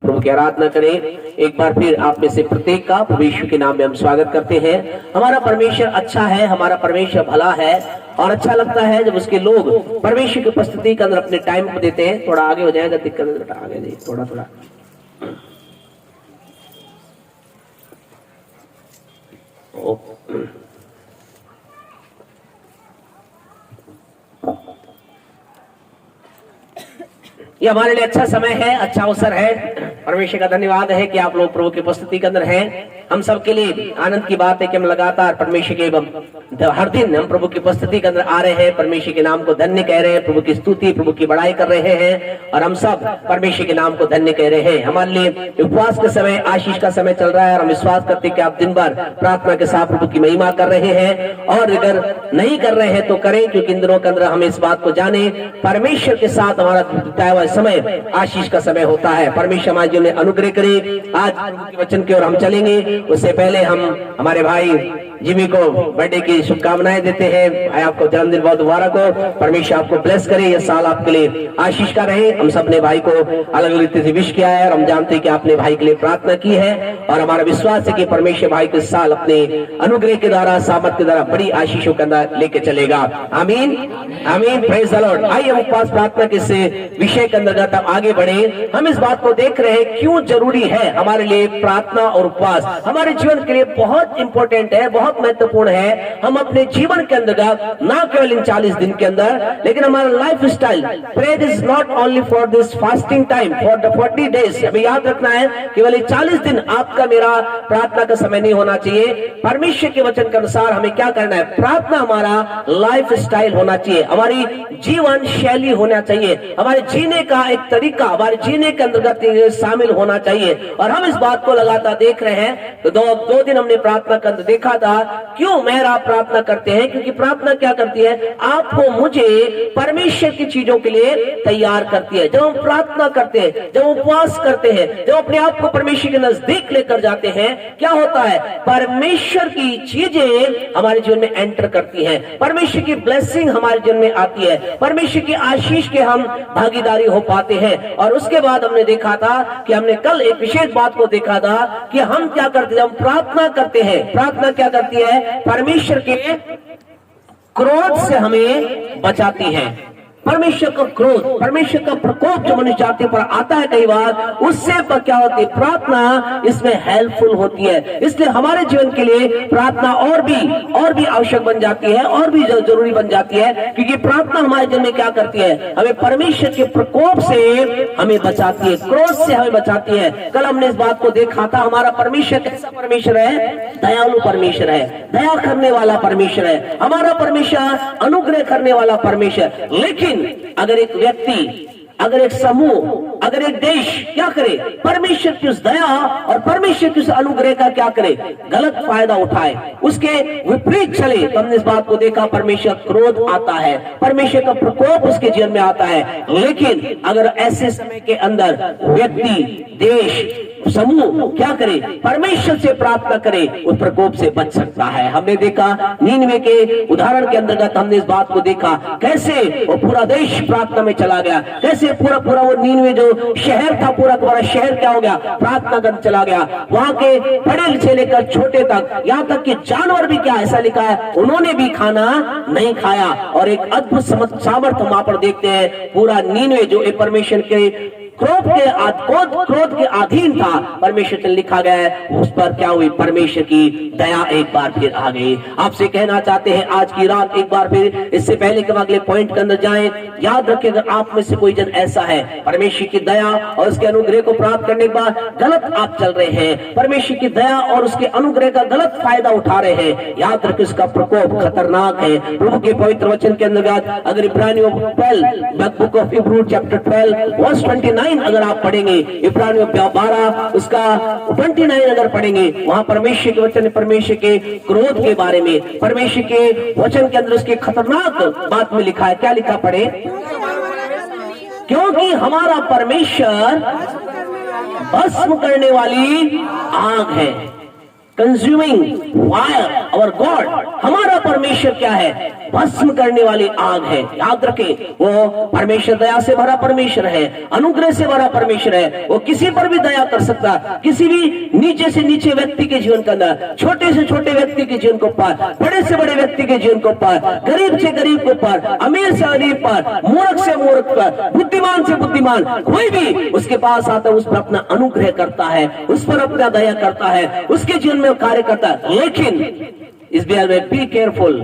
प्रभु की आराधना करें। एक बार फिर आप में से प्रत्येक का प्रभु यीशु के नाम में हम स्वागत करते हैं। हमारा परमेश्वर अच्छा है, हमारा परमेश्वर भला है और अच्छा लगता है जब उसके लोग परमेश्वर की उपस्थिति के अंदर अपने टाइम को देते हैं। थोड़ा आगे हो जाएगा, दिक्कत है, बेटा आगे नहीं, थोड़ा थोड़ा ये हमारे लिए अच्छा समय है, अच्छा अवसर है। परमेश्वर का धन्यवाद है कि आप लोग प्रभु की उपस्थिति के अंदर हैं। हम सबके लिए आनंद की बात है कि हम लगातार परमेश्वर के हर दिन हम प्रभु की उपस्थिति के अंदर आ रहे हैं, परमेश्वर के नाम को धन्य कह रहे हैं, प्रभु की स्तुति प्रभु की बड़ाई कर रहे हैं और हम सब परमेश्वर के नाम को धन्य कह रहे हैं। हमारे लिए उपवास के समय, आशीष का समय चल रहा है और हम विश्वास करते हैं कि आप दिन भर प्रार्थना के साथ प्रभु की महिमा कर रहे हैं। और अगर नहीं कर रहे हैं तो करें, क्योंकि इन दिनों के अंदर हम इस बात को जाने, परमेश्वर के साथ हमारा बिताया हुआ समय आशीष का समय होता है। परमेश्वर हमारे जीवन में अनुग्रह करे। आज प्रभु के वचन की ओर हम चलेंगे। उससे पहले हम हमारे भाई जिमी को बर्थडे की शुभकामनाएं देते हैं। आपको जन्मदिन बहुत मुबारक हो, परमेश्वर आपको ब्लेस करे, ये साल आपके लिए आशीष का रहे। हम सब ने भाई को अलग अलग रीति से विश किया है और हम जानते हैं कि आपने भाई के लिए प्रार्थना की है और हमारा विश्वास है कि परमेश्वर भाई को इस साल अपने अनुग्रह के द्वारा, सामर्थ के द्वारा बड़ी आशीषों के अंदर लेके चलेगा। आमीन आमीन, प्रेज द लॉर्ड। आइए हम उपवास प्रार्थना के विषय के अंतर्गत हम आगे बढ़े। हम इस बात को देख रहे हैं क्यों जरूरी है हमारे लिए प्रार्थना और उपवास। हमारे जीवन के लिए बहुत इंपॉर्टेंट है, बहुत महत्वपूर्ण है। हम अपने जीवन के अंतर्गत ना केवल इन 40 दिन के अंदर, लेकिन हमारा life style, prayer is not only for this fasting time for the 40 days. अभी याद रखना है केवल 40 दिन आपका मेरा प्रार्थना का समय नहीं होना चाहिए। परमेश्वर के वचन के अनुसार हमें क्या करना है? प्रार्थना हमारा लाइफ स्टाइल होना चाहिए, हमारी जीवन शैली होना चाहिए, हमारे जीने का एक तरीका हमारे जीने के अंतर्गत शामिल होना चाहिए। और हम इस बात को लगातार देख रहे हैं। तो दो दिन हमने प्रार्थना कर देखा था। क्यों मेरा प्रार्थना करते हैं? क्योंकि प्रार्थना क्या करती है? आपको मुझे परमेश्वर की चीजों के लिए तैयार करती है। जब हम प्रार्थना करते हैं, जब उपवास करते हैं, जब अपने आप को परमेश्वर के नजदीक लेकर जाते हैं, क्या होता है? परमेश्वर की चीजें हमारे जीवन में एंटर करती हैं, परमेश्वर की ब्लेसिंग हमारे जीवन में आती है, परमेश्वर की आशीष के हम भागीदारी हो पाते हैं। और उसके बाद हमने देखा था कि हमने कल एक विशेष बात को देखा था कि हम क्या करते हैं? हम प्रार्थना करते हैं। प्रार्थना क्या करती है? परमेश्वर के क्रोध से हमें बचाती है। परमेश्वर का क्रोध, परमेश्वर का प्रकोप जो मनुष्य जाति पर आता है कई बार, उससे क्या होती है? प्रार्थना इसमें हेल्पफुल होती है। इसलिए हमारे जीवन के लिए प्रार्थना और भी आवश्यक बन जाती है, और भी जरूरी बन जाती है, क्योंकि प्रार्थना हमारे जीवन में क्या करती है? हमें परमेश्वर के प्रकोप से हमें बचाती है, क्रोध से हमें बचाती है। कल हमने इस बात को देखा था। हमारा परमेश्वर कैसा परमेश्वर है? दयालु परमेश्वर है, दया करने वाला परमेश्वर है। हमारा परमेश्वर अनुग्रह करने वाला परमेश्वर। लेकिन अगर एक व्यक्ति, अगर एक समूह, अगर एक देश क्या करे? परमेश्वर की उस दया और परमेश्वर की उस अनुग्रह का क्या करे? गलत फायदा उठाए, उसके विपरीत चले, तो हमने इस बात को देखा। परमेश्वर क्रोध आता है, परमेश्वर का प्रकोप उसके जीवन में आता है। लेकिन अगर ऐसे समय के अंदर व्यक्ति, देश, समूह क्या करे? परमेश्वर से प्रार्थना करे, उस प्रकोप से बच सकता है। हमने देखा नीनवे के उदाहरण के अंतर्गत, हमने इस बात को देखा कैसे वो पूरा देश प्रार्थना में चला गया, कैसे पूरा वो नीनवे जो शहर था, पूरा शहर क्या हो गया? प्रार्थना करने चला गया। वहां के बड़े से लेकर छोटे तक, यहाँ तक कि जानवर भी क्या, ऐसा लिखा है, उन्होंने भी खाना नहीं खाया। और एक अद्भुत सामर्थ्य वहां पर देखते हैं। पूरा नीनवे जो परमेश्वर के क्रोध के अधीन था, परमेश्वर से लिखा गया है, उस पर क्या हुई? परमेश्वर की दया एक बार फिर आ गई। आपसे कहना चाहते हैं आज की रात एक बार फिर, इससे पहले कि हम अगले पॉइंट के अंदर जाएं, याद रखें, अगर आप में से कोई जन ऐसा है, परमेश्वर की दया और उसके अनुग्रह को प्राप्त करने के बाद गलत आप चल रहे हैं, परमेश्वर की दया और उसके अनुग्रह का गलत फायदा उठा रहे हैं, याद रखें उसका प्रकोप खतरनाक है। प्रभु के पवित्र वचन के अंतर्गत अगर इब्रानियों 12, बुक ऑफ इब्रू चैप्टर 12 वर्स 29 अगर आप पढ़ेंगे, इब्रानियों 12 उसका 29 अगर पढ़ेंगे, वहां परमेश्वर के वचन, परमेश्वर के क्रोध के बारे में, परमेश्वर के वचन के अंदर उसकी खतरनाक बात में लिखा है। क्या लिखा? पढ़े। क्योंकि हमारा परमेश्वर भस्म करने वाली आग है। Consuming fire. और गॉड, हमारा परमेश्वर क्या है? भस्म करने वाली आग है। याद रखें, वो परमेश्वर दया से भरा परमेश्वर है, अनुग्रह से भरा परमेश्वर है। वो किसी पर भी दया कर सकता, किसी भी नीचे से नीचे व्यक्ति के जीवन के अंदर, छोटे से छोटे व्यक्ति के जीवन को पार, बड़े से बड़े व्यक्ति के जीवन को पार, गरीब से गरीब को पार, अमीर से अमीर पार, मूर्ख से मूर्ख पार, बुद्धिमान से बुद्धिमान, कोई भी उसके पास आता है, उस पर अपना अनुग्रह करता है, उस पर अपना दया करता है, उसके जीवन में कार्य करता है। लेकिन इस बिहार में बी केयरफुल,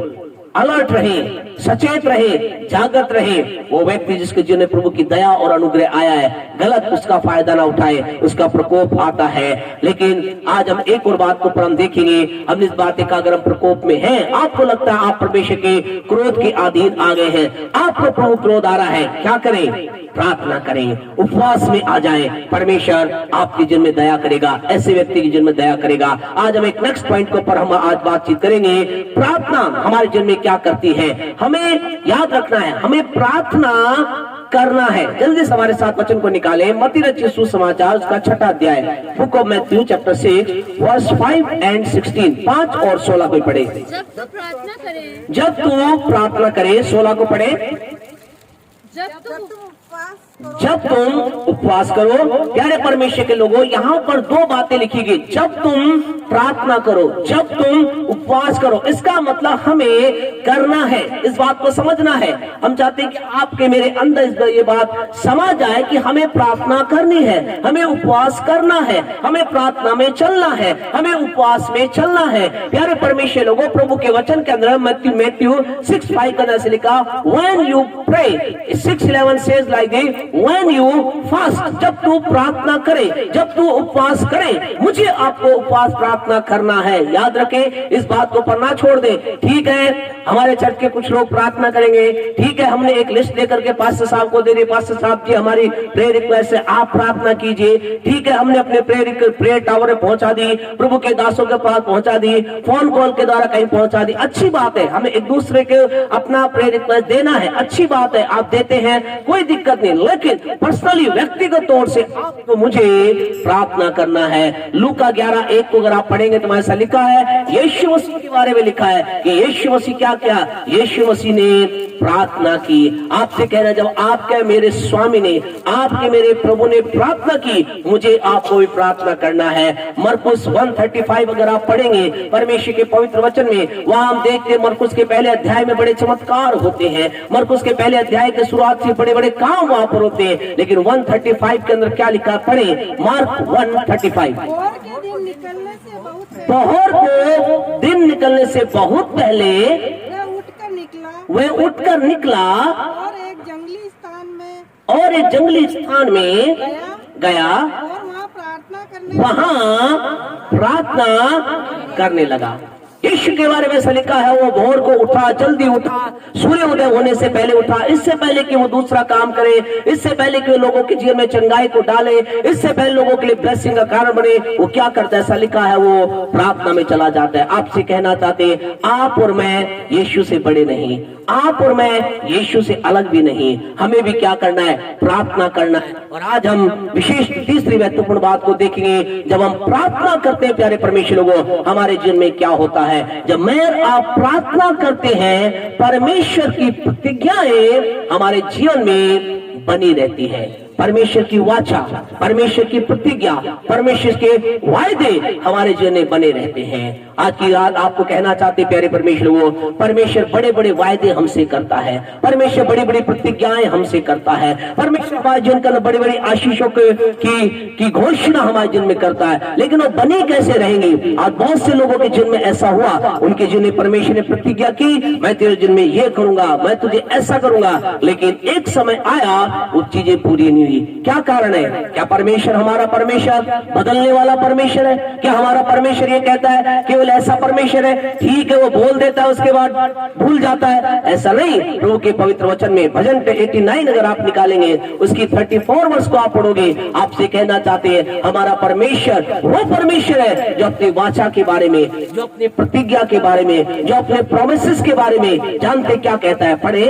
अलर्ट रहे, सचेत रहे, जागृत रहे। वो व्यक्ति जिसके जीवन में प्रभु की दया और अनुग्रह आया है, गलत उसका फायदा ना उठाए, उसका प्रकोप आता है। लेकिन आज हम एक और बात को पर हम देखेंगे, हम इस बात का अगर हम प्रकोप में हैं, आपको लगता है आप परमेश्वर के क्रोध के अधीन आ गए हैं, आपको प्रभु क्रोध आ रहा है, क्या करें? प्रार्थना करें, उपवास में आ जाएं, परमेश्वर आपके जीवन में दया करेगा, ऐसे व्यक्ति के जीवन में दया करेगा। आज हम एक नेक्स्ट पॉइंट के ऊपर हम आज बातचीत करेंगे। प्रार्थना हमारे जीवन में क्या करती है? हमें याद रखना है, हमें प्रार्थना करना है। जल्दी से हमारे साथ वचन को निकालें, मत्ती रचित सुसमाचार उसका 6वां अध्याय, book of Matthew chapter 6 verse 5 and 16, 5 और 16 को पढ़े। जब तू प्रार्थना करे, 16 को पढ़े। जब तुम उपवास करो। प्यारे परमेश्वर के लोगों, यहाँ पर 2 बातें लिखी गई, जब तुम प्रार्थना करो, जब तुम उपवास करो। इसका मतलब हमें करना है, इस बात को समझना है। हम चाहते हैं कि आपके मेरे अंदर ये बात समझ आए कि हमें प्रार्थना करनी है, हमें उपवास करना है, हमें प्रार्थना में चलना है, हमें उपवास में चलना है। प्यारे परमेश्वर लोगों, प्रभु के वचन के अंदर मैथ्यू 6:5 के अंदर से लिखा, when you pray, 6:11 says like this, when you fast, जब तू प्रार्थना करे, जब तू उपवास करे, मुझे आपको उपवास प्रार्थना करना है। याद रखें, इस बात को पर ना छोड़ दे। ठीक है, हमारे चर्च के कुछ लोग प्रार्थना करेंगे, ठीक है, हमने एक लिस्ट लेकर के पास्टर साहब को दे दी, पास्टर साहब जी हमारी प्रेयर रिक्वेस्ट है, आप प्रार्थना कीजिए। ठीक है, हमने अपने प्रेयर टावर में पहुंचा दी, प्रभु के दासों के पास पहुंचा दी, फोन कॉल के द्वारा कहीं पहुंचा दी। अच्छी बात है, हमें एक दूसरे के अपना प्रेयर रिक्वेस्ट देना है, अच्छी बात है, आप देते हैं, कोई दिक्कत नहीं। लेकिन पर्सनली, व्यक्तिगत तौर से आपको मुझे प्रार्थना करना है। लूका 11:1 को अगर आप पढ़ेंगे तो ऐसा लिखा है, यीशु मसीह के बारे में लिखा है कि यीशु मसीह क्या किया? यीशु मसीह ने प्रार्थना की। आपसे कहना, जब आपके मेरे स्वामी ने, आपके मेरे प्रभु ने प्रार्थना की, मुझे आपको भी प्रार्थना करना है। मरकुस 1:35 अगर आप पढ़ेंगे परमेश्वर के पवित्र वचन में, वहां हम देखते हैं मरकुस के पहले अध्याय में बड़े चमत्कार होते हैं। मरकुस के पहले अध्याय के शुरुआत से बड़े बड़े काम वहां पर होते हैं। लेकिन 1:35 के अंदर क्या लिखा? पढ़े मार्क 1:35। पहर को दिन निकलने से बहुत पहले वह उठकर निकला और एक जंगली स्थान में गया, वहां प्रार्थना करने लगा। यीशु के बारे में ऐसा लिखा है, वो भोर को उठा, जल्दी उठा, सूर्योदय होने से पहले उठा। इससे पहले कि वो दूसरा काम करे, इससे पहले कि वो लोगों के जीवन में चंगाई को डाले, इससे पहले लोगों के लिए ब्लेसिंग का कारण बने, वो क्या करता है? ऐसा लिखा है, वो प्रार्थना में चला जाता है। आपसे कहना चाहते हैं, आप और मैं यीशु से बड़े नहीं, आप और मैं यीशु से अलग भी नहीं, हमें भी क्या करना है? प्रार्थना करना है। और आज हम विशेष तीसरी महत्वपूर्ण बात को देखेंगे। जब हम प्रार्थना करते हैं प्यारे परमेश्वर लोगों, हमारे जीवन में क्या होता है? जब मैं आप प्रार्थना करते हैं, परमेश्वर की प्रतिज्ञाएं हमारे जीवन में बनी रहती है। परमेश्वर की वाचा, परमेश्वर की प्रतिज्ञा, परमेश्वर के वायदे हमारे जीवन में बने रहते हैं। आज की रात आपको कहना चाहते प्यारे परमेश्वर वो, परमेश्वर बड़े बड़े वायदे हमसे करता है, परमेश्वर बड़ी बड़ी प्रतिज्ञाएं हमसे करता है, परमेश्वर हमारे जीवन के अंदर बड़ी बड़ी आशीषों की घोषणा हमारे जीवन में करता है। लेकिन वो बनी कैसे रहेंगी? आज बहुत से लोगों के जीवन में ऐसा हुआ, उनके जीवन में परमेश्वर ने प्रतिज्ञा की, मैं तेरे जीवन में ये करूंगा, मैं तुझे ऐसा करूंगा, लेकिन एक समय आया वो चीजें पूरी नहीं हुई। क्या कारण है? क्या परमेश्वर, हमारा परमेश्वर बदलने वाला परमेश्वर है? क्या हमारा परमेश्वर ये कहता है केवल ऐसा परमेश्वर है, ठीक है वो बोल देता है उसके बाद भूल जाता है? ऐसा नहीं। प्रभु के पवित्र वचन में भजन पे 89 अगर आप निकालेंगे, उसकी 34 वर्ष को आप पढ़ोगे, आपसे कहना चाहते हैं हमारा परमेश्वर वो परमेश्वर है जो अपनी वाचा के बारे में, जो अपनी प्रतिज्ञा के बारे में, जो अपने प्रोमिसेस के बारे में जानते क्या कहता है? पढ़े,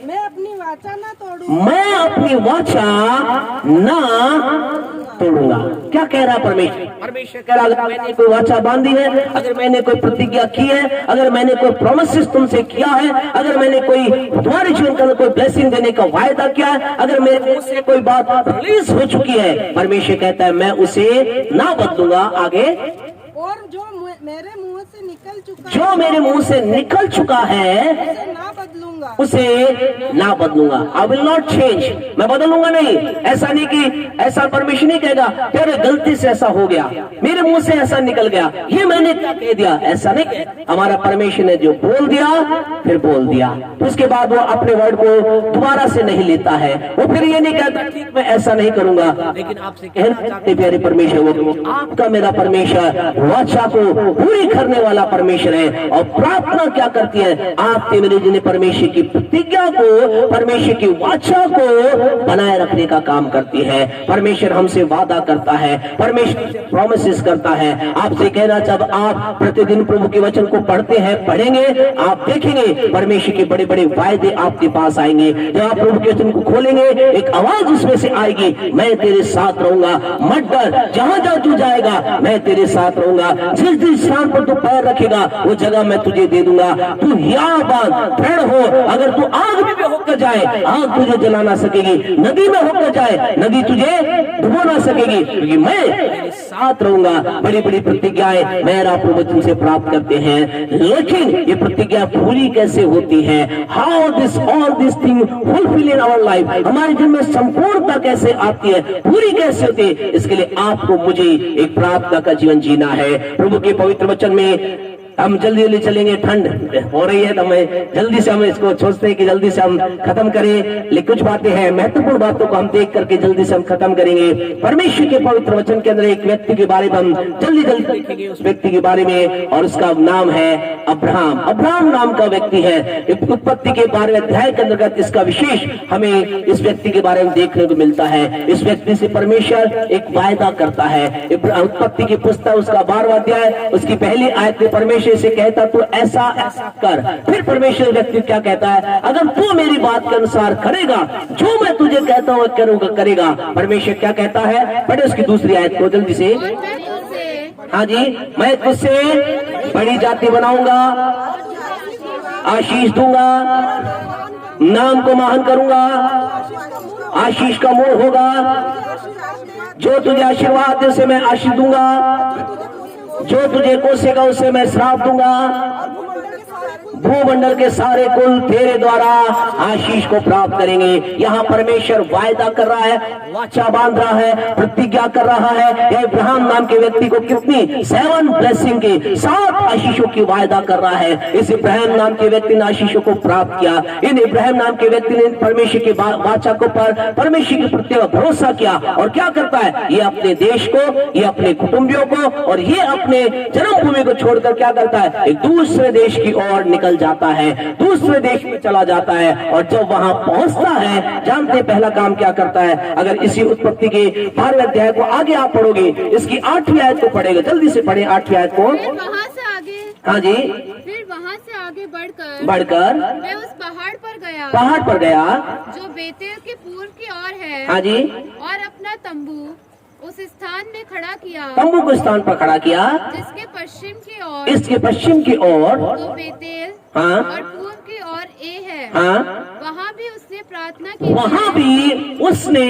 मैं अपनी वाचा ना तोड़ूं, मैं अपनी वाचा ना तोड़ूंगा। क्या कह रहा है परमेश्वर? परमेश्वर कह रहा है, अगर मैंने कोई वाचा बांधी है, अगर मैंने कोई प्रतिज्ञा की है, अगर मैंने कोई प्रोमिसेस तुमसे किया है, अगर मैंने कोई तुम्हारे जीवन के अंदर कोई ब्लेसिंग देने का वायदा किया है, अगर मेरे मुंह से कोई बात रिलीज हो चुकी है, परमेश्वर कहता है मैं उसे ना बदलूंगा। आगे, और जो मेरे मुंह से निकल चुका जो मेरे मुंह से निकल चुका है उसे ना बदलूंगा। उसे ना बदलूंगा। आई विल नॉट चेंज, मैं बदलूंगा नहीं। ऐसा नहीं कि ऐसा परमेश्वर नहीं कहेगा तेरे गलती से ऐसा हो गया, मेरे मुंह से ऐसा निकल गया, ये मैंने क्या कह दिया, ऐसा नहीं। हमारा परमेश्वर ने जो बोल दिया फिर बोल दिया, तो उसके बाद वो अपने वर्ड को दोबारा से नहीं लेता है। वो फिर ये नहीं कहता ठीक मैं ऐसा नहीं करूंगा, लेकिन आपसे कहना चाहते प्यारे परमेश्वर, वो आपका मेरा परमेश्वर वाचा को पूरी करने वाला परमेश्वर है। और प्रार्थना क्या करती है? आपके मेरे जिन्हें परमेश्वर की प्रतिज्ञा को, परमेश्वर की वाचा को बनाए रखने का काम करती है। परमेश्वर हमसे वादा करता है, परमेश्वर प्रॉमिसेस करता है। आपसे कहना, जब आप प्रतिदिन प्रभु के वचन को पढ़ते हैं, पढ़ेंगे, आप देखेंगे परमेश्वर के बड़े बड़े वायदे आपके पास आएंगे। जब आप प्रभु के वचन को खोलेंगे, एक आवाज उसमें से आएगी, मैं तेरे साथ रहूंगा, मत डर, जहां जहां तू जाएगा मैं तेरे साथ रहूंगा, जिस जिस स्थान पर तू पैर रखेगा वो जगह मैं तुझे दे दूंगा। तू याबान दृढ़ हो, अगर तू आग में भी होकर जाए आग तुझे जला ना सकेगी, नदी में होकर जाए नदी तुझे डुबो ना सकेगी, क्योंकि मैं तेरे साथ रहूंगा। बड़ी बड़ी प्रतिज्ञाएं मेरा प्रभु तुमसे प्राप्त करते हैं, लेकिन ये प्रतिज्ञा पूरी कैसे होती है? How this all this thing fulfil in our life, हमारे जीवन में संपूर्णता कैसे आती है, पूरी कैसे होती है? इसके लिए आपको मुझे एक प्रार्थना का जीवन जीना है। प्रभु के पवित्र वचन में हम जल्दी जल्दी चलेंगे, ठंड हो रही है तो मैं जल्दी से हम इसको सोचते हैं कि जल्दी से हम खत्म करें, लेकिन कुछ बातें हैं महत्वपूर्ण बातों को हम देख करके जल्दी से हम खत्म करेंगे। परमेश्वर के पवित्र वचन के अंदर एक व्यक्ति के बारे में हम जल्दी जल्दी देखेंगे, उस व्यक्ति के बारे में, और उसका नाम है अब्राहम। अब्राहम नाम का व्यक्ति है। उत्पत्ति के 12वें अध्याय के अंतर्गत इसका विशेष हमें इस व्यक्ति के बारे में देखने को मिलता है। इस व्यक्ति से परमेश्वर एक वायदा करता है। उत्पत्ति की पुस्तक उसका 12वां अध्याय उसकी पहली आयत में परमेश्वर से कहता तू ऐसा ऐसा कर। फिर परमेश्वर व्यक्ति क्या कहता है? अगर तू मेरी बात के अनुसार करेगा, जो मैं तुझे कहता हूँ करूंगा करेगा। परमेश्वर क्या कहता है? पढ़े उसकी दूसरी आयत को जल्दी से। हाँ जी, मैं तुझसे बड़ी जाति बनाऊंगा, आशीष दूंगा, नाम को महान करूंगा, आशीष का मूल होगा, जो तुझे आशीर्वाद दे उसे मैं आशीष दूंगा, जो तुझे कोसेगा उसे मैं श्राप दूंगा। भूमंडल के सारे कुल तेरे द्वारा आशीष को प्राप्त करेंगे। यहाँ परमेश्वर वायदा कर रहा है, वाचा बांध रहा है, प्रतिज्ञा कर रहा है। अब्राहम नाम के व्यक्ति को कितनी 7 ब्लेसिंग की 7 आशीषों की वायदा कर रहा है। इस अब्राहम नाम के व्यक्ति ने आशीषों को प्राप्त किया। इन अब्राहम नाम के व्यक्ति ने परमेश्वर की वाचा को पर परमेश्वर के प्रति भरोसा किया, और क्या करता है? ये अपने देश को, ये अपने कुटुंबियों को, और ये अपने जन्मभूमि को छोड़कर क्या करता है? एक दूसरे देश की ओर निकल जाता है, दूसरे देश में चला जाता है। और जब वहां पहुंचता है, जानते पहला काम क्या करता है? अगर इसी उत्पत्ति के 12वें अध्याय को आगे आप पढ़ोगे, इसकी 8वीं आयत को पढ़ेगा, जल्दी से पढ़े 8वीं आयत को। वहाँ से आगे, हाँ जी, फिर वहाँ से आगे बढ़कर मैं उस पहाड़ पर गया जो बेतेल के पूर्व की ओर है। हाँ जी, और अपना तंबू उस स्थान में खड़ा किया, तंबू को स्थान पर खड़ा किया जिसके पश्चिम की ओर, इसके पश्चिम की ओर तो बेतेल हाँ और पूर्व की ओर ए है। हाँ, वहाँ भी उसने प्रार्थना की। वहां भी उसने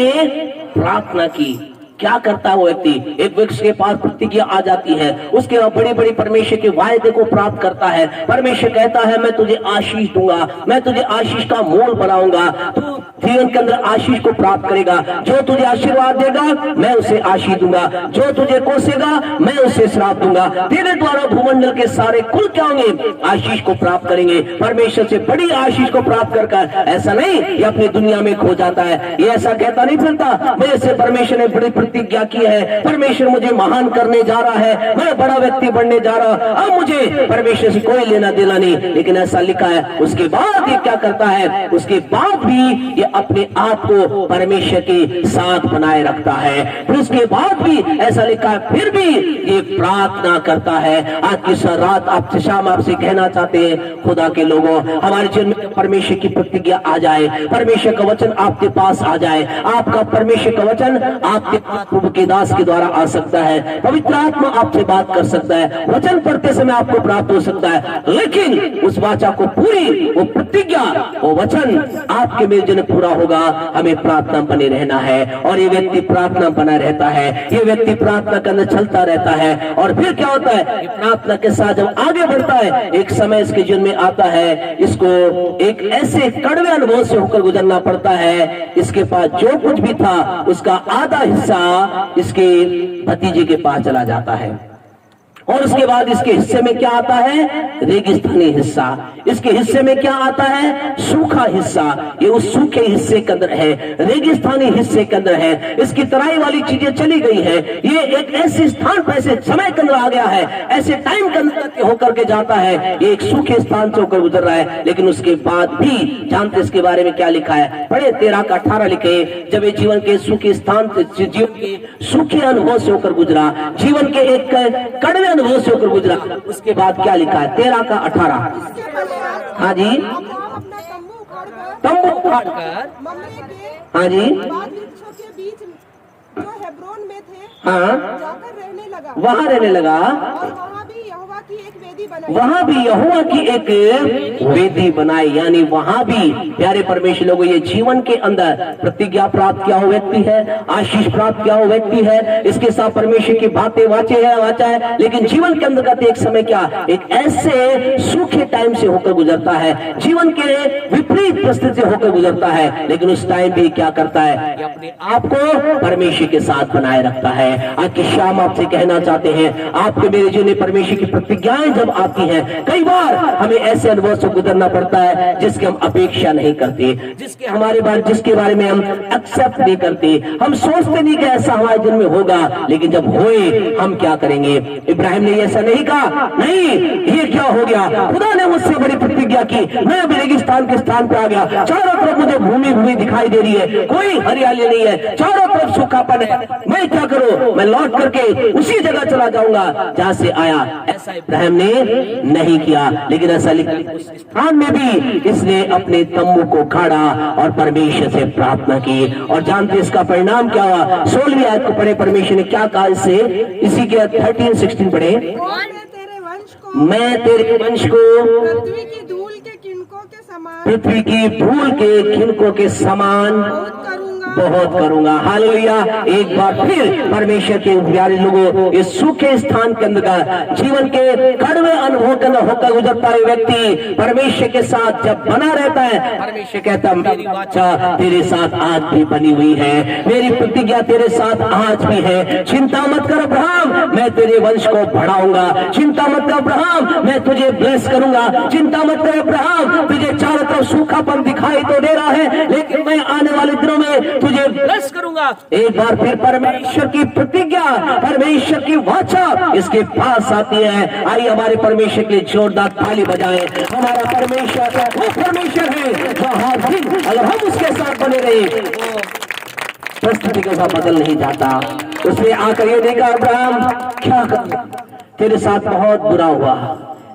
प्रार्थना की। क्या करता है वो व्यक्ति? एक वृक्ष के पास प्रतिज्ञा आ जाती है, उसके बाद बड़ी बड़ी परमेश्वर के वायदे को प्राप्त करता है। परमेश्वर कहता है मैं तुझे आशीष दूंगा, मैं तुझे आशीष का मोल बनाऊंगा, तू जीवन के अंदर आशीष को प्राप्त करेगा। जो तुझे आशीर्वाद देगा मैं उसे आशीष दूंगा, जो तुझे कोसेगा मैं उसे श्राप दूंगा। तेरे द्वारा भूमंडल के सारे कुल क्या होंगे? आशीष को प्राप्त करेंगे। परमेश्वर से बड़ी आशीष को प्राप्त कर ऐसा नहीं ये अपनी दुनिया में खो जाता है, ये ऐसा कहता नहीं फिरता मेरे से परमेश्वर ने बड़ी प्रतिज्ञा की है, परमेश्वर मुझे महान करने जा रहा है, मैं बड़ा व्यक्ति बनने जा रहा हूं, अब मुझे परमेश्वर से कोई लेना देना नहीं। लेकिन ऐसा लिखा है, उसके बाद ये क्या करता है? उसके बाद भी ये अपने आप को परमेश्वर के साथ बनाए रखता है। फिर उसके बाद भी ऐसा लिखा है, फिर भी ये प्रार्थना करता है। आज की रात आप शाम आपसे कहना चाहते हैं, खुदा के लोगों, हमारे जीवन में परमेश्वर की प्रतिज्ञा आ जाए, परमेश्वर का वचन आपके पास आ जाए, आपका परमेश्वर का वचन आपके आत्मा प्रभु के दास के द्वारा आ सकता है, पवित्र आत्मा आपसे बात कर सकता है, वचन पढ़ते समय आपको प्राप्त हो सकता है, लेकिन उस वाचा को पूरी वो प्रतिज्ञा वो वचन आपके मेरे जीवन में पूरा होगा। हमें प्रार्थना बने रहना है और ये व्यक्ति प्रार्थना बना रहता है, ये व्यक्ति प्रार्थना के अंदर चलता रहता है। और फिर क्या होता है, प्रार्थना के साथ जब आगे बढ़ता है, एक समय इसके जीवन में आता है, इसको एक ऐसे कड़वे अनुभव से होकर गुजरना पड़ता है। इसके पास जो कुछ भी था उसका आधा हिस्सा इसके भतीजे के पास चला जाता है और उसके बाद इसके हिस्से में क्या आता है, रेगिस्तानी हिस्सा। इसके हिस्से में क्या आता है, सूखा हिस्सा। ये उस सूखे हिस्से के अंदर है, रेगिस्तानी हिस्से के अंदर है। इसकी तराई वाली चीजें चली गई है। ये एक ऐसे स्थान पर ऐसे समय के अंदर आ गया है, ऐसे टाइम के अंदर होकर के जाता है। ये एक सूखे स्थान से होकर गुजर रहा है, लेकिन उसके बाद भी जानते इसके बारे में क्या लिखा है, पढ़े 13 का 18 लिखे, जब ये जीवन के सूखे स्थान से, जीवन के सूखे अनुभव से होकर गुजरा, जीवन के एक कड़वे अनुभव से होकर गुजरा, उसके बाद क्या लिखा है 13 का 18। हाँ जी, तंबू उखाड़कर हाँ जी वृक्षों के बीच जो हेब्रोन में थे हाँ जाकर रहने लगा, वहां रहने लगा। और वहाँ भी यहोवा की एक वेदी बनाई, वहां भी यहोवा की एक वेदी बनाई, यानी वहां भी प्यारे परमेश्वर लोगों, ये जीवन के अंदर प्रतिज्ञा प्राप्त किया हुआ व्यक्ति है, आशीष प्राप्त किया हुआ व्यक्ति है, इसके साथ परमेश्वर की बातें वाचा है, लेकिन जीवन के अंदर एक समय क्या, एक ऐसे सूखे टाइम से होकर गुजरता है, जीवन के विपरीत परिस्थिति से होकर गुजरता है, लेकिन उस टाइम भी क्या करता है, अपने आप को परमेश्वर के साथ बनाए रखता है। आज की शाम आपसे कहना चाहते हैं, आपके मेरे जीवन में परमेश्वर की प्रतिज्ञाएं जब आती हैं, कई बार हमें ऐसे अनुभव से गुजरना पड़ता है जिसकी हम अपेक्षा नहीं करते, जिसके बारे में हम एक्सेप्ट नहीं करते, हम सोचते नहीं कि ऐसा हमारे जीवन में होगा, लेकिन जब होए हम क्या करेंगे। इब्राहिम ने ऐसा नहीं कहा, नहीं ये क्या हो गया, खुदा ने मुझसे बड़ी प्रतिज्ञा की, मैं अभी रेगिस्तान के स्थान पे आ गया, चारों तरफ मुझे भूमि दिखाई दे रही है, कोई हरियाली नहीं है, चारों तरफ सूखापन है, मैं क्या करूं, मैं लौट करके उसी जगह चला जाऊंगा जहां से आया। ऐसा इब्राहिम ने नहीं किया, लेकिन ऐसा उस स्थान में भी इसने अपने तंबू को खाड़ा और परमेश्वर से प्रार्थना की। और जानते इसका परिणाम क्या हुआ, 16वीं आयत को पढ़े, परमेश्वर ने क्या कहा इससे, इसी के 13-16 पढ़े, मैं तेरे वंश को पृथ्वी की धूल के किनकों के समान, पृथ्वी की धूल के खिनकों के समान बहुत करूंगा। हालेलुया। एक बार फिर परमेश्वर के प्यारे लोगों, इस सूखे स्थान के अंदर का जीवन के कड़वे अनुभव के अंदर होकर गुजरता है व्यक्ति परमेश्वर के साथ जब बना रहता है, परमेश्वर कहता मेरी वाचा तेरे साथ आज भी बनी हुई है, मेरी प्रतिज्ञा तेरे साथ आज भी है। चिंता मत कर अब्राहम, मैं तेरे वंश को बढ़ाऊंगा। चिंता मत कर अब्राहम, मैं तुझे ब्लेस करूंगा। चिंता मत कर अब्राहम, तुझे चारों तरफ सूखापन दिखाई तो दे रहा है, लेकिन मैं आने वाले दिनों में तुझे ब्लेस करूंगा। एक बार फिर परमेश्वर की प्रतिज्ञा, परमेश्वर की वाचा इसके पास आती है। आइए हमारे परमेश्वर के लिए जोरदार ताली बजाएं। हमारा परमेश्वर वो परमेश्वर है जो हर दिन अगर हम उसके साथ बने रहे, परिस्थिति के साथ बदल नहीं जाता। उसने आकर ये देखा, अब्राहम क्या कर, तेरे साथ बहुत बुरा हुआ,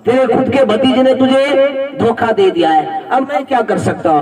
तेरे खुद के भतीजे ने तुझे धोखा दे दिया है, अब मैं क्या कर सकता हूँ।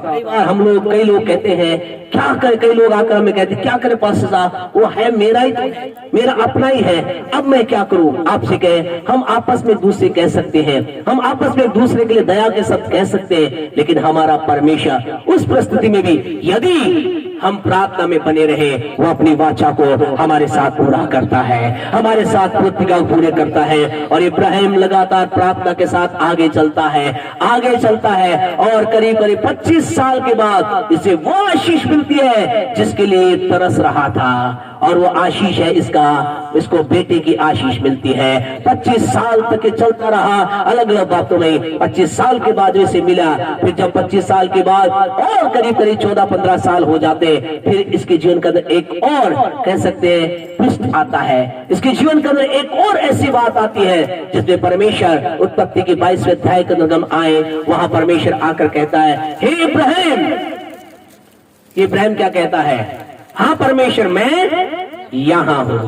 कई लोग कहते हैं क्या करे, कई लोग आकर हमें कहते क्या करे पास्टर साहब, वो है मेरा ही तो है, मेरा अपना ही है, अब मैं क्या करूं। आपसे कहे, हम आपस में दूसरे कह सकते हैं, हम आपस में एक दूसरे के लिए दया के शब्द कह सकते हैं, लेकिन हमारा परमेश्वर उस परिस्थिति में भी यदि हम प्रार्थना में बने रहे, वो अपनी वाचा को हमारे साथ पूरा करता है, हमारे साथ प्रतिज्ञा पूरे करता है। और इब्राहिम लगातार प्रार्थना के साथ आगे चलता है और करीब 25 साल के बाद इसे वो आशीष मिलती है जिसके लिए तरस रहा था, और वो आशीष है इसको बेटे की आशीष मिलती है। 25 साल तक चलता रहा, अलग अलग बातों में 25 साल के बाद इसे मिला। फिर जब 25 साल के बाद और करीब 14-15 साल हो जाते, फिर इसके जीवन के अंदर एक और कह सकते हैं ट्विस्ट आता है। इसके जीवन के अंदर एक और ऐसी बात आती है जिसमें परमेश्वर उत्पत्ति के 22वें अध्याय के अंदर हम आए, वहां परमेश्वर आकर कहता है, हे इब्राहिम। इब्राहिम क्या कहता है, हाँ परमेश्वर मैं यहां हूं।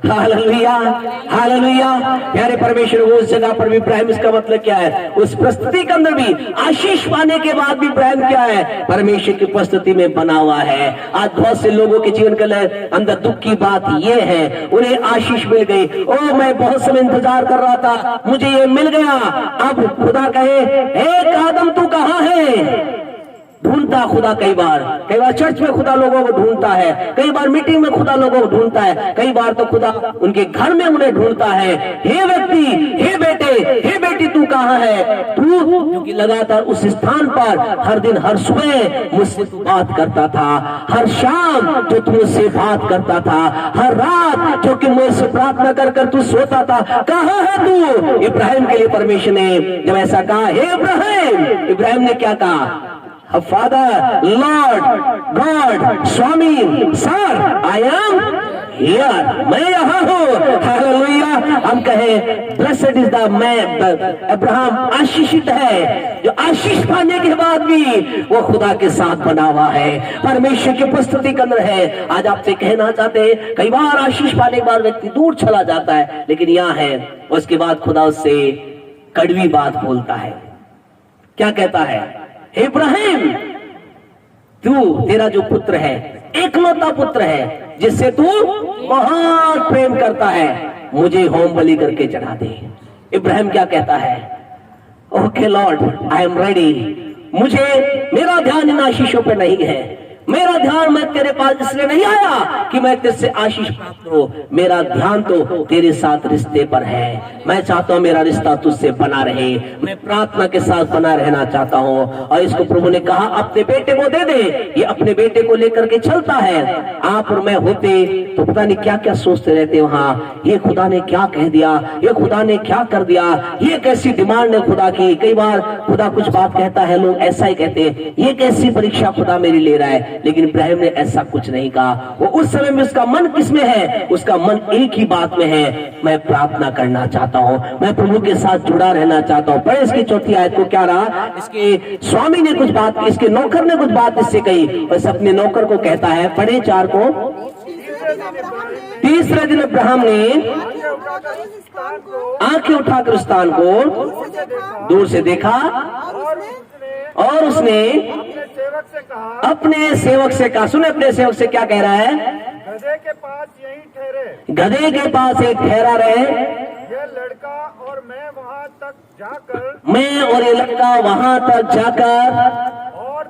Hallelujah, hallelujah. प्यारे परमेश्वर, वो उस जगह पर भी इब्राहिम, इसका मतलब क्या है? उस प्रस्तुति के अंदर भी आशीष पाने के बाद भी इब्राहिम क्या है? परमेश्वर की प्रस्तुति में बना हुआ है। आज बहुत से लोगों के जीवन के अंदर दुख की बात ये है, उन्हें आशीष मिल गई। ओ, मैं बहुत समय इंतजार कर रहा था, मुझे ये मिल गया। अब खुदा कहे, हे आदम तू कहाँ है? ढूंढता खुदा कई बार चर्च में खुदा लोगों को ढूंढता है, कई बार मीटिंग में खुदा लोगों को ढूंढता है, कई बार तो खुदा उनके घर में उन्हें ढूंढता है। हे व्यक्ति, हे बेटे, हे बेटी, तू कहाँ है? तू जो कि लगातार उस स्थान पर हर दिन, हर सुबह मुझसे तू बात करता था, हर शाम जो तू मुझसे बात करता था, हर रात जो कि मुझसे प्रार्थना कर कर तू सोता था, कहाँ है तू? इब्राहिम के लिए परमेश्वर ने जब ऐसा कहा, हे इब्राहिम, इब्राहिम ने क्या कहा? Father, Lord, God, Swami, sir, I am here, मैं यहाँ हूँ। हालेलुया। हम कहें blessed is the man, Abraham आशीषित है जो आशीष पाने के बाद भी वो खुदा के साथ बना हुआ है, परमेश्वर की प्रस्तुति के अंदर है। आज आपसे कहना चाहते हैं, कई बार आशीष पाने के बाद व्यक्ति दूर चला जाता है, लेकिन यहाँ है उसके बाद खुदा उससे कड़वी बात बोलता है। क्या कहता है? इब्राहिम, तू, तेरा जो पुत्र है, एकलौता पुत्र है जिससे तू बहुत प्रेम करता है, मुझे होम बलि करके चढ़ा दे। इब्राहिम क्या कहता है? Okay Lord, I am ready. मुझे, मेरा ध्यान इन आशीषों पे नहीं है, मेरा ध्यान, मैं तेरे पास इसलिए नहीं आया कि मैं तेरे आशीष प्राप्त करूं, मेरा ध्यान तो तेरे साथ रिश्ते पर है। मैं चाहता हूं मेरा रिश्ता तुझसे बना रहे, मैं प्रार्थना के साथ बना रहना चाहता हूं। और इसको प्रभु ने कहा, अपने बेटे को दे दे। ये अपने बेटे को लेकर के चलता है। आप और मैं होते तो पता नहीं क्या क्या सोचते रहते वहां, ये खुदा ने क्या कह दिया, ये खुदा ने क्या कर दिया, ये कैसी डिमांड है खुदा की। कई बार खुदा कुछ बात कहता है, लोग ऐसा ही कहते हैं, ये कैसी परीक्षा खुदा मेरी ले रहा है। लेकिन इब्राहिम ने ऐसा कुछ नहीं कहा। वो उस समय में उसका मन किसमें है? उसका मन एक ही बात में है, मैं प्रार्थना करना चाहता हूँ, मैं प्रभु के साथ जुड़ा रहना चाहता हूँ। पढ़े इसकी चौथी आयत को, क्या रहा? इसके स्वामी ने कुछ बात, इसके नौकर ने कुछ बात इससे कही, बस अपने नौकर को कहता है, पढ़े 4 को। तीसरे दिन अब्राहम ने आंखें उठाकर उस स्थान को दूर से देखा और उसने अपने सेवक से कहा, सुने अपने सेवक से क्या कह रहा है? गधे के पास यहीं ठहरे, गधे के पास एक ठहरा रहे, ये लड़का और मैं वहाँ तक जाकर, मैं और ये लड़का वहां तक जाकर और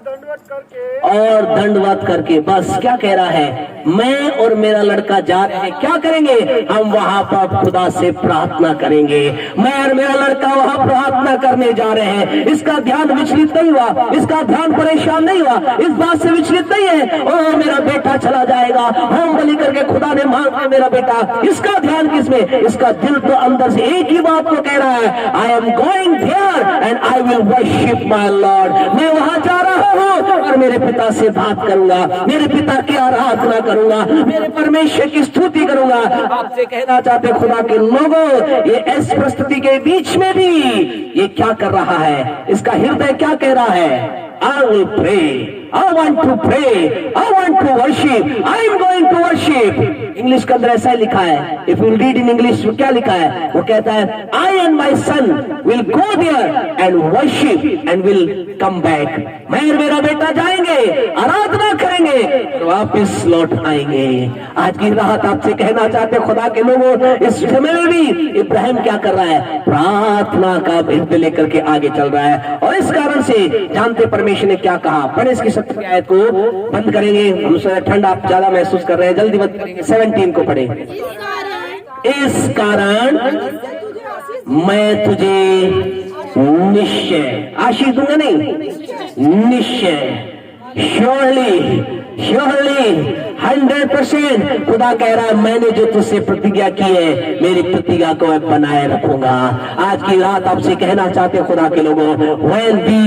दंडवत करके, बस क्या कह रहा है? मैं और मेरा लड़का जा रहे हैं, क्या करेंगे? हम वहां पर खुदा से प्रार्थना करेंगे। मैं और मेरा लड़का वहां प्रार्थना करने जा रहे हैं। इसका ध्यान विचलित नहीं हुआ, इसका ध्यान परेशान नहीं हुआ, इस बात से विचलित नहीं है, ओ मेरा बेटा चला जाएगा, हम बलि करके खुदा ने मांगा मेरा बेटा। इसका ध्यान किसमें? इसका दिल तो अंदर से एक ही बात को कह रहा है, I am going there and I will worship my lord. मैं वहां जा रहा हूं और मेरे पिता से बात करूंगा, मेरे पिता की आराधना करूंगा, मेरे परमेश्वर की स्तुति करूंगा। आपसे कहना चाहते खुदा के लोगों, ये इस परिस्थिति के बीच में भी ये क्या कर रहा है? इसका हृदय क्या कह रहा है? I will pray. I want to pray. I want to worship. I am going to worship. English के अंदर ऐसा ही लिखा है। If you read in English, वो क्या लिखा है? वो कहता है, I and my son will go there and worship and will come back. मैं और मेरा बेटा जाएंगे, आराधना करेंगे और वापस लौट आएंगे। आज की रात आपसे कहना चाहते खुदा के लोगों, इस समय में भी इब्राहिम क्या कर रहा है? प्रार्थना का भित्त लेकर के आगे चल रहा है। और इस कारण से जानते परमेश्वर ने क्या कहा? पढ़े इसकी 7वीं आयत को, बंद करेंगे। हम ठंड आप ज्यादा महसूस कर रहे हैं, जल्दी बंद करेंगे। 17 को पढ़े। इस कारण मैं तुझे निश्चय आशीष दूंगा, नहीं निश्चय, श्योरली 100% खुदा कह रहा है, मैंने जो तुझसे प्रतिज्ञा की है, मेरी प्रतिज्ञा को मैं बनाए रखूंगा। आज की रात आपसे कहना चाहते खुदा के लोगों, when we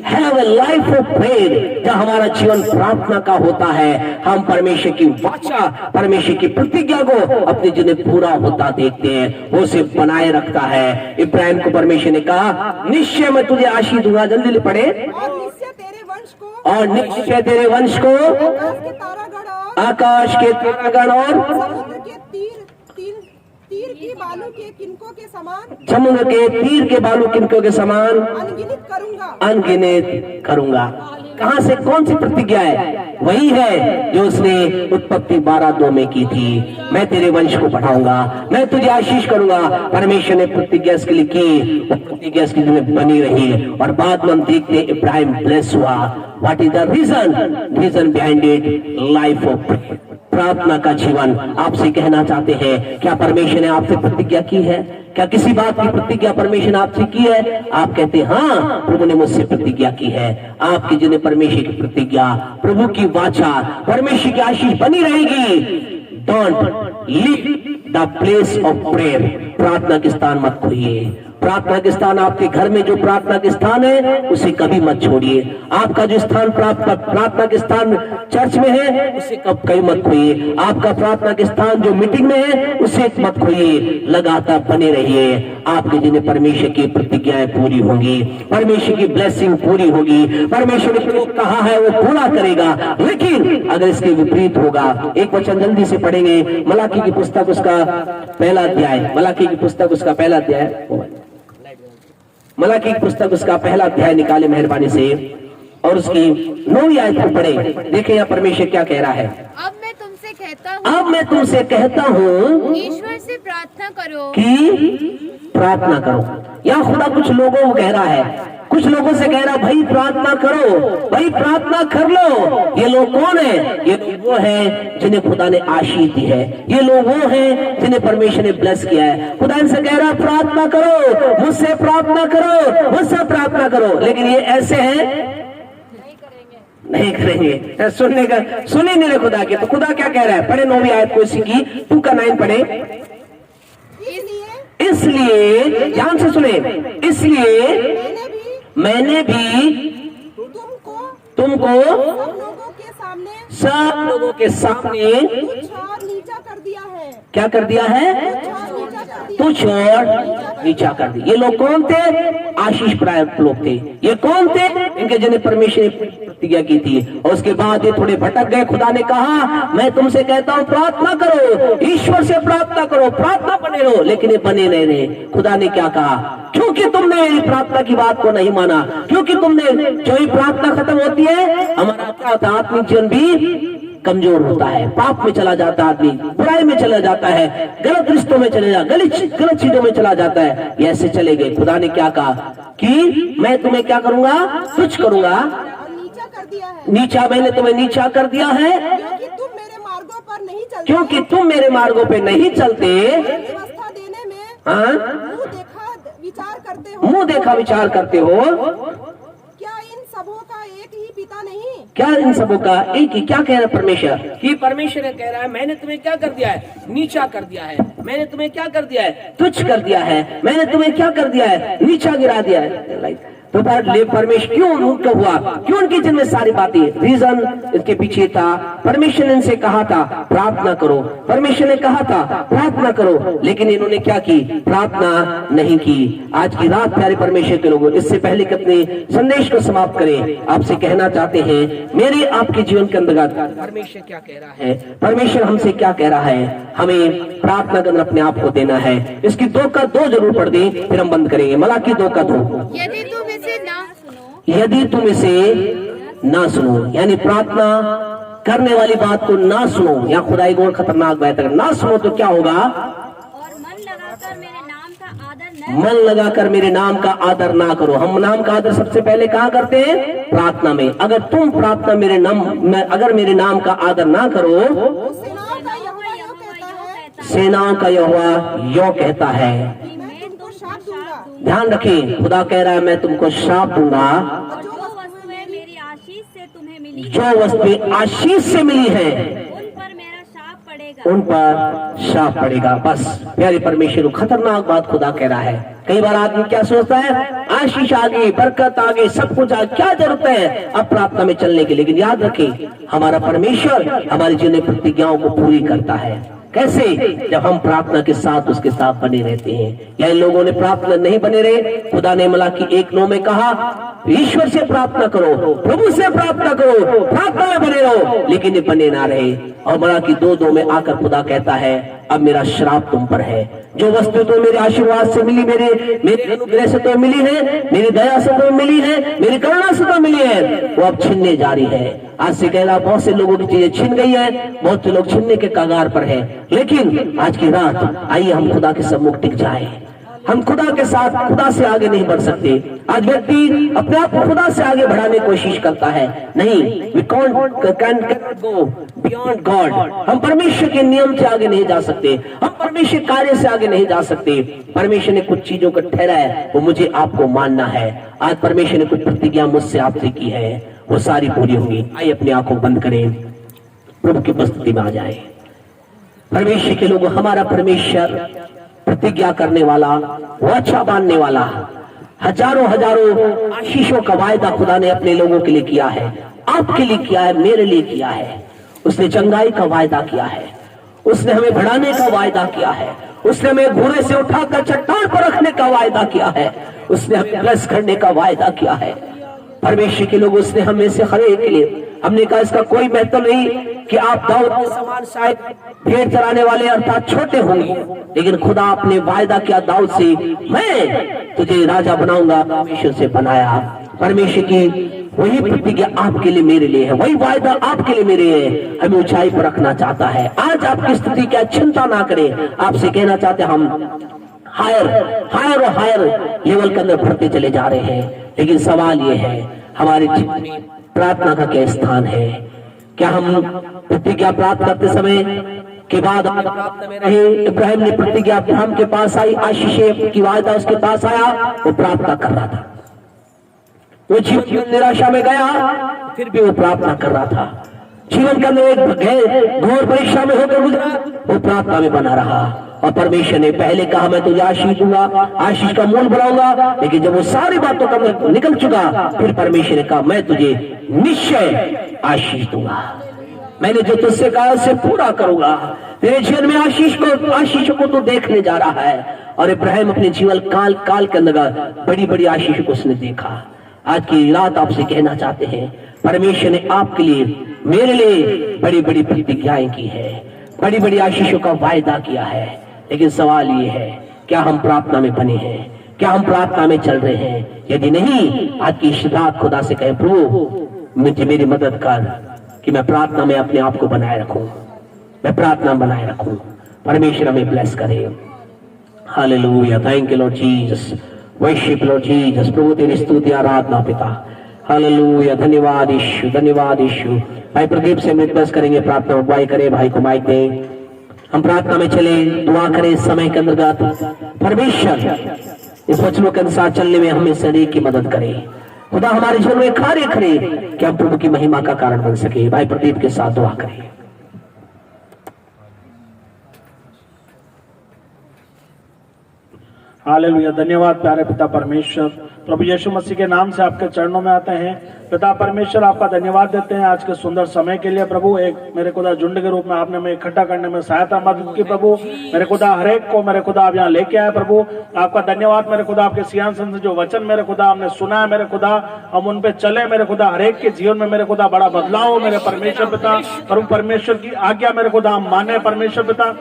have a life of prayer, जब हमारा जीवन प्रार्थना का होता है, हम परमेश्वर की वाचा, परमेश्वर की प्रतिज्ञा को अपने जीवन में पूरा होता देखते हैं, वो उसे बनाए रखता है। इब्राहिम को परमेश्वर ने कहा, निश्चय मैं तुझे आशीष दूंगा। जल्दी पढ़े। और निश्चय तेरे वंश को आकाश के तारागण और तीर की बालू के किनकों के समान जमुना के तीर के बालू किनकों के समान अनगिनत करूंगा। अनगिनत करूंगा। कहां से, कौन सी प्रतिज्ञा है? वही है जो उसने उत्पत्ति 12:2 में की थी, मैं तेरे वंश को बढ़ाऊंगा, मैं तुझे आशीष करूंगा। परमेश्वर ने प्रतिज्ञा इसके लिए की, वो प्रतिज्ञा इसके लिए बनी रही। और बाद में हम देखते इब्राहिम ब्लेस हुआ। What is the reason behind it? Life of प्रार्थना का जीवन। आपसे कहना चाहते हैं, क्या परमेश्वर ने आपसे प्रतिज्ञा की है? क्या किसी बात की प्रतिज्ञा परमेश्वर ने आपसे की है? आप कहते हैं हाँ, प्रभु ने मुझसे प्रतिज्ञा की है। आपकी जिन्हें परमेश्वर की प्रतिज्ञा, प्रभु की वाचा, परमेश्वर की आशीष बनी रहेगी। Don't leave the place of prayer. प्रार्थना के स्थान मत खोइए। प्रार्थना के स्थान, आपके घर में जो प्रार्थना के स्थान है उसे कभी मत छोड़िए। आपका जो स्थान प्रार्थना के स्थान चर्च में है उसे कभी मत खोइए। आपका प्रार्थना के स्थान जो मीटिंग में है उसे मत खोइए। लगातार बने रहिए। आपके जिन्हें परमेश्वर की प्रतिज्ञाएं पूरी होंगी, परमेश्वर की ब्लेसिंग पूरी होगी, परमेश्वर ने जो कहा है वो पूरा करेगा। लेकिन अगर इसके विपरीत होगा, एक वचन जल्दी से पढ़ेंगे, मलाकी की पुस्तक उसका पहला अध्याय, मलाकी की पुस्तक उसका पहला अध्याय, मलाकी की पुस्तक उसका पहला अध्याय निकाले मेहरबानी से और उसकी 9वीं आयत को पढ़े। देखें यहाँ परमेश्वर क्या कह रहा है। अब मैं तुमसे कहता हूँ ईश्वर से प्रार्थना करो कि प्रार्थना करो। यहाँ खुदा कुछ लोगों को कह रहा है, कुछ लोगों से कह रहा भाई प्रार्थना करो, भाई प्रार्थना कर लो। ये लोग कौन है? ये लोग वो हैं जिन्हें खुदा ने आशीष दी है। ये लोग वो हैं जिन्हें परमेश्वर ने ब्लेस किया है। खुदा इनसे कह रहा प्रार्थना करो, मुझसे प्रार्थना करो, मुझसे प्रार्थना करो। लेकिन ये ऐसे हैं, नहीं करेंगे। सुनने का सुने नहीं खुदा के। तो खुदा क्या कह रहा है? पढ़े 9वीं आयत को, इसी की 2 का 9 पढ़े। इसलिए ध्यान से सुने, इसलिए मैंने भी तुमको सब लोगों के सामने नीचा कर दिया है। क्या कर दिया है? तुच्छ और नीचा कर दिया। ये लोग कौन थे? आशीष प्राप्त लोग थे। ये कौन थे? इनके जिन्हें परमेश्वर ने प्रतिज्ञा की थी। और उसके बाद ये थोड़े भटक गए। खुदा ने कहा मैं तुमसे कहता हूँ प्रार्थना करो, ईश्वर से प्रार्थना करो, प्रार्थना बने रहो। लेकिन ये बने नहीं रहे। खुदा ने क्या कहा? क्योंकि तुमने मेरी प्रार्थना की बात को नहीं माना, क्योंकि तुमने जो ही प्रार्थना खत्म होती है, हमारा क्या होता है? आत्मिक जीवन भी कमजोर होता है, पाप में चला जाता है, आदमी बुराई में चला जाता है, गलत रिश्तों में चले जाता, गलत चीजों में चला जाता है। ये ऐसे चले गए। खुदा ने क्या कहा कि मैं तुम्हें क्या करूंगा? तुच्छ करूंगा, नीचा कर दिया है। नीचा, मैंने तुम्हें नीचा कर दिया है क्योंकि तुम मेरे मार्गों पर नहीं चलते। क्योंकि तुम मेरे मार्गों पे नहीं चलते। व्यवस्था देने में हाँ, मुंह देखा विचार करते हो। क्या इन सबों का एक ही पिता नहीं? क्या इन सबों का एक ही? क्या कह रहा है परमेश्वर? कि परमेश्वर ने कह रहा है मैंने तुम्हें क्या कर दिया है? नीचा कर दिया है। मैंने तुम्हें क्या कर दिया है? तुच्छ कर दिया है। मैंने तुम्हें क्या कर दिया है? नीचा गिरा दिया है। तो परमेश्वर क्यों उनका हुआ? क्यों उनके जिनमें सारी बातें? रीजन इसके पीछे था, परमेश्वर ने इनसे कहा था प्रार्थना करो, परमेश्वर ने कहा था प्रार्थना करो, लेकिन इन्होंने क्या की? प्रार्थना नहीं की। आज की रात प्यारे परमेश्वर के लोगों, इससे पहले कि अपने संदेश को समाप्त करें, आपसे कहना चाहते हैं मेरे आपके जीवन के अंतर्गत परमेश्वर क्या कह रहा है, परमेश्वर हमसे क्या कह रहा है। हमें प्रार्थना करना अपने आप को देना है। इसकी 2 का 2 जरूर पढ़ दें, फिर हम बंद करेंगे। मलाकी 2 का 2। यदि तुम इसे ना सुनो, यानी प्रार्थना करने वाली बात को ना सुनो, या खुदाई को खतरनाक बात है, ना सुनो तो क्या होगा? और मन लगाकर मेरे नाम का आदर न, मन लगाकर मेरे नाम का आदर ना करो। हम नाम का आदर सबसे पहले कहाँ करते हैं? प्रार्थना में। अगर तुम प्रार्थना मेरे नाम, अगर मेरे नाम का आदर ना करो, सेनाओं का यहोवा यो कहता है, ध्यान रखें, खुदा कह रहा है मैं तुमको श्राप दूंगा। जो वस्तुएं मेरी आशीष से तुम्हें मिली, जो वस्तुएं आशीष से मिली है उन पर मेरा शाप पड़ेगा, उन पर शाप पड़ेगा। बस प्यारे परमेश्वर, खतरनाक बात खुदा कह रहा है। कई बार आदमी क्या सोचता है? आशीष आ गई, बरकत आ गई, सब कुछ आ, क्या जरूरत है अब प्रार्थना में चलने की? लेकिन याद रखें, हमारा परमेश्वर हमारी जीवन प्रतिज्ञाओं को पूरी करता है। कैसे? जब हम प्रार्थना के साथ उसके साथ बने रहते हैं। या इन लोगों ने प्रार्थना नहीं बने रहे। खुदा ने मलाकी 1:9 में कहा ईश्वर से प्रार्थना करो, प्रभु से प्रार्थना करो, प्रार्थना में बने रहो, लेकिन ये बने ना रहे। और मलाकी 2:2 में आकर खुदा कहता है अब मेरा श्राप तुम पर है। जो वस्तु तो मेरे आशीर्वाद से मिली, मेरे अनुग्रह से तो मिली है, मेरी दया से तो मिली है, मेरी करुणा से तो मिली है, वो अब छीनने जा रही है। आज से कहना बहुत से लोगों की चीजें छिन गई है, बहुत से लोग छीनने के कगार पर है। लेकिन आज की रात आइए हम खुदा के सम्मुख टिक जाए। हम खुदा के साथ, खुदा से आगे नहीं बढ़ सकते। आज व्यक्ति अपने आप को खुदा से आगे बढ़ाने की कोशिश करता है। नहीं, we can't go beyond God। हम परमेश्वर के नियम से आगे नहीं जा सकते, हम परमेश्वर कार्य से आगे नहीं जा सकते। परमेश्वर ने कुछ चीजों को ठहरा है, वो मुझे आपको मानना है। आज परमेश्वर ने कुछ प्रतिज्ञा मुझसे आपसे की है, वो सारी पूरी होंगी। आइए अपनी आंखों बंद करें, प्रभु की उपस्थिति में आ जाए। परमेश्वर के लोगों, हमारा परमेश्वर प्रतिज्ञा करने वाला, वाचा बांधने वाला, हजारों हजारों आशीषों का वायदा खुदा ने अपने लोगों के लिए किया है, आपके लिए किया है, मेरे लिए किया है। उसने चंगाई का वायदा किया है, उसने हमें बढ़ाने का वायदा किया है, उसने हमें घोड़े से उठाकर चट्टान पर रखने का वायदा किया है, उसने हमें ब्लेस करने का वायदा किया है। परमेश्वर के लोग, उसने हमें से हर एक के लिए, हमने कहा इसका कोई महत्व नहीं कि आप दाऊद के समान शायद भेड़ चराने वाले अर्थात छोटे होंगे, लेकिन खुदा अपने वायदा किया दाऊद से, मैं तुझे राजा बनाऊंगा। परमेश्वर से बनाया। परमेश्वर की वही प्रतिज्ञा आपके लिए, मेरे लिए है, वही वायदा आपके लिए, मेरे है। हमें ऊंचाई पर रखना चाहता है। आज आपकी स्थिति क्या, चिंता ना करें। आपसे कहना चाहते हम हायर और हायर लेवल के अंदर बढ़ते चले जा रहे हैं। लेकिन सवाल ये है, हमारे जीवन में प्रार्थना का क्या स्थान है? क्या हम प्रतिज्ञा प्राप्त करते समय के बाद प्रार्थना में रहे? इब्राहिम ने प्रतिज्ञा अब्राहम के पास आई, आशीष की वायदा उसके पास आया, वो प्रार्थना कर रहा था। वो जीवन निराशा में गया, फिर भी वो प्रार्थना कर रहा था। जीवन के अंदर एक घोर परीक्षा में होकर गुजरा, वो प्रार्थना में बना रहा। और परमेश्वर ने पहले कहा मैं तुझे आशीष दूंगा, आशीष का मूल बनाऊंगा। लेकिन जब वो सारी बातों का निकल चुका, फिर परमेश्वर ने कहा मैं तुझे निश्चय आशीष दूंगा, मैंने जो तुझसे कहा उससे पूरा करूंगा। तेरे जीवन में आशीषों को तो देखने जा रहा है। और इब्राहिम अपने जीवन काल के अंदर बड़ी बड़ी आशीषों को उसने देखा। आज की रात आपसे कहना चाहते हैं, परमेश्वर ने आपके लिए, मेरे लिए बड़ी बड़ी प्रतिज्ञाएं की है, बड़ी बड़ी आशीषों का वायदा किया है। लेकिन सवाल ये है, क्या हम प्रार्थना में बने हैं? क्या हम प्रार्थना में चल रहे हैं? यदि नहीं, आज की रात खुदा से कहे प्रभु मुझे, मेरी मदद कर कि मैं प्रार्थना में अपने आप को बनाए रखूं, मैं प्रार्थना बनाए रखूं। परमेश्वर हमें ब्लेस करे। Hallelujah, thank you Lord Jesus, worship Lord Jesus. प्रभु तेरी स्तुति आराधना पिता। हालेलुया, धन्यवाद यीशु, धन्यवाद यीशु। भाई प्रदीप से रिक्वेस्ट करेंगे प्रार्थना अगुवाई करे, भाई को माइक दें। हम प्रार्थना में चले, दुआ करें। समय के अंतर्गत परमेश्वर इस वचनों के अनुसार चलने में हमें शरीर की मदद करे। खुदा हमारे जीवन में कार्य करे कि हम प्रभु की महिमा का कारण बन सके। भाई प्रदीप के साथ दुआ करें। हालेलुया, धन्यवाद प्यारे पिता परमेश्वर। प्रभु यीशु मसीह के नाम से आपके चरणों में आते हैं। पिता परमेश्वर, आपका धन्यवाद देते हैं आज के सुंदर समय के लिए। प्रभु, एक मेरे खुदा झुंड के रूप में आपने हमें इकट्ठा करने में सहायता मदद की। प्रभु मेरे खुदा हर एक को मेरे खुदा आप यहाँ लेके आए। प्रभु आपका धन्यवाद मेरे खुदा, आपके सिंहासन से जो वचन मेरे खुदा हमने सुना है मेरे खुदा, हम उन पे चले मेरे खुदा। हर एक के जीवन में मेरे खुदा बड़ा बदलाव हो मेरे परमेश्वर पिता। प्रभु परमेश्वर की आज्ञा मेरे खुदा हम माने परमेश्वर पिता।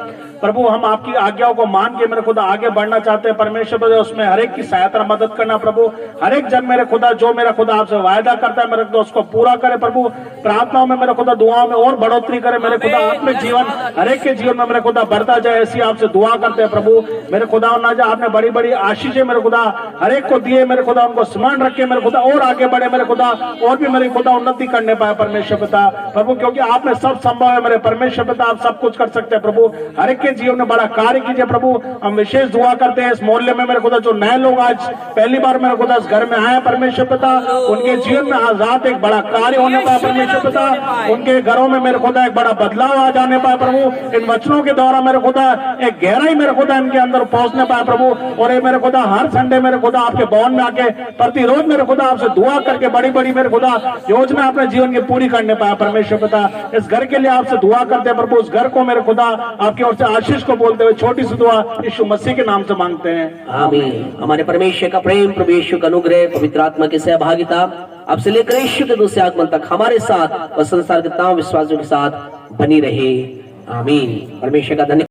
प्रभु हम आपकी आज्ञाओं को मान के मेरे खुदा आगे बढ़ना चाहते हैं परमेश्वर पिता। उसमें हर एक की सहायता मदद करना प्रभु। हर एक जन मेरे खुदा जो मेरा खुदा आपसे वायदा करता है मेरे खुदा उसको पूरा करे प्रभु। प्रार्थनाओं में मेरे खुदा, दुआओं में और बढ़ोतरी करे मेरे खुदा। आत्मिक जीवन हर एक के जीवन में मेरे खुदा बढ़ता जाए, ऐसी आपसे दुआ करते हैं प्रभु। मेरे खुदा ना जा, आपने बड़ी बड़ी आशीषें मेरे खुदा हर एक को दिए मेरे खुदा, उनको स्मरण रखे मेरे खुदा और आगे बढ़े मेरे खुदा, और भी मेरे खुदा उन्नति करने पाए परमेश्वर पिता। प्रभु क्योंकि आप में सब संभव है मेरे परमेश्वर पिता, आप सब कुछ कर सकते हैं प्रभु। हर एक सबके जीवन में बड़ा कार्य कीजिए प्रभु। हम विशेष दुआ करते हैं इस मोहल्ले में मेरे खुदा जो नए लोग आज पहली बार मेरे खुदा इस घर में आए परमेश्वर पिता, उनके जीवन में आजाद एक बड़ा कार्य होने पाए परमेश्वर पिता, उनके घरों में मेरे खुदा एक बड़ा बदलाव आ जाने पाए प्रभु। इन वचनों के द्वारा मेरे खुदा एक गहराई मेरे खुदा इनके अंदर पहुंचने पाए प्रभु। और ये मेरे खुदा हर संडे मेरे खुदा आपके भवन में आके प्रतिरोध मेरे खुदा आपसे दुआ करके बड़ी बड़ी मेरे खुदा योजना अपने जीवन की पूरी करने पाए परमेश्वर पिता। इस घर के लिए आपसे दुआ करते हैं प्रभु, उस घर को मेरे खुदा आपकी ओर से आशीष को बोलते हुए छोटी सी दुआ यीशु मसीह के नाम से मांगते हैं, आमीन। हमारे परमेश्वर का प्रेम, प्रभु यीशु का अनुग्रह, पवित्र आत्मा की सहभागिता अब से लेकर यीशु के दूसरे आगमन तक हमारे साथ व संसार के तमाम विश्वासियों के साथ बनी रहे, आमीन। परमेश्वर का धन्यवाद।